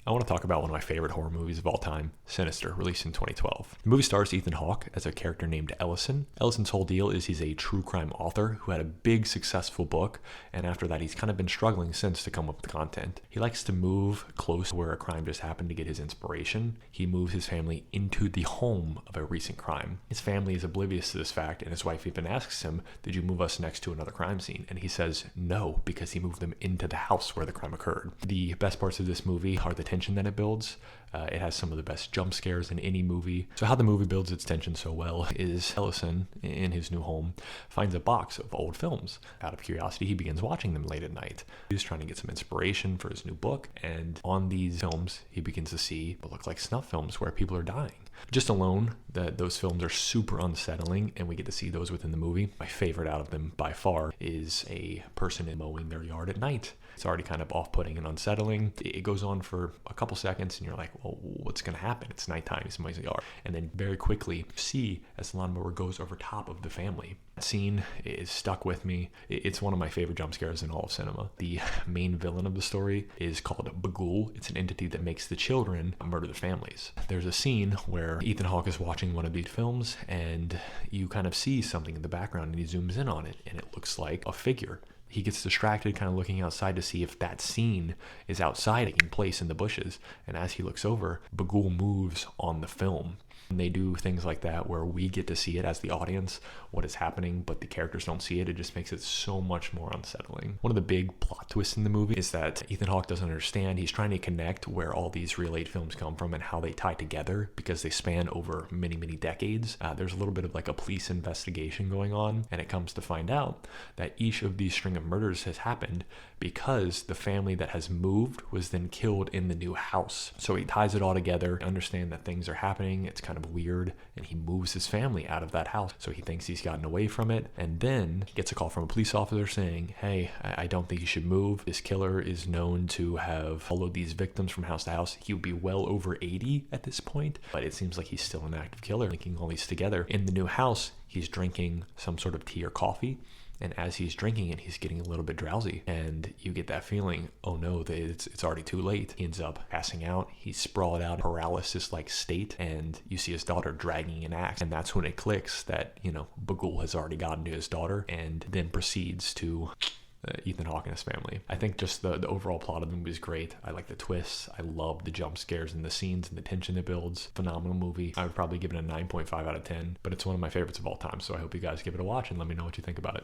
I want to talk about one of my favorite horror movies of all time, Sinister, released in 2012. The movie stars Ethan Hawke as a character named Ellison. Ellison's whole deal is he's a true crime author who had a big successful book, and after that he's kind of been struggling since to come up with content. He likes to move close to where a crime just happened to get his inspiration. He moves his family into the home of a recent crime. His family is oblivious to this fact, and his wife even asks him, "Did you move us next to another crime scene?" And he says no, because he moved them into the house where the crime occurred. The best parts of this movie are the tension that it builds. It has some of the best jump scares in any movie. So how the movie builds its tension so well is Ellison, in his new home, finds a box of old films. Out of curiosity, he begins watching them late at night. He's trying to get some inspiration for his new book, and on these films, he begins to see what look like snuff films where people are dying. Just alone, those films are super unsettling, and we get to see those within the movie. My favorite out of them by far is a person mowing their yard at night. It's already kind of off-putting and unsettling. It goes on for a couple seconds, and you're like, well, what's going to happen? It's nighttime, he's mowing his yard. And then very quickly, you see as the lawnmower goes over top of the family. That scene is stuck with me. It's one of my favorite jump scares in all of cinema. The main villain of the story is called Bagul. It's an entity that makes the children murder their families. There's a scene where Ethan Hawke is watching one of these films, and you kind of see something in the background, and he zooms in on it, and it looks like a figure. He gets distracted, kind of looking outside to see if that scene is outside taking place in the bushes. And as he looks over, Bagul moves on the film. And they do things like that where we get to see it as the audience, what is happening, but the characters don't see it. It just makes it so much more unsettling. One of the big plot twists in the movie is that Ethan Hawke doesn't understand. He's trying to connect where all these real 8 films come from and how they tie together because they span over many, many decades. There's a little bit of like a police investigation going on, and it comes to find out that each of these string of murders has happened because the family that has moved was then killed in the new house. So he ties it all together, understand that things are happening. It's kind of weird, and he moves his family out of that house. So he thinks he's gotten away from it, and then he gets a call from a police officer saying, hey, I don't think you should move. This killer is known to have followed these victims from house to house. He would be well over 80 at this point, but it seems like he's still an active killer. Linking all these together, in the new house, he's drinking some sort of tea or coffee. And as he's drinking it, he's getting a little bit drowsy. And you get that feeling, oh no, it's already too late. He ends up passing out. He's sprawled out, paralysis-like state. And you see his daughter dragging an axe. And that's when it clicks that, Bagul has already gotten to his daughter and then proceeds to Ethan Hawke and his family. I think just the overall plot of the movie is great. I like the twists. I love the jump scares and the scenes and the tension it builds. Phenomenal movie. I would probably give it a 9.5 out of 10, but it's one of my favorites of all time. So I hope you guys give it a watch and let me know what you think about it.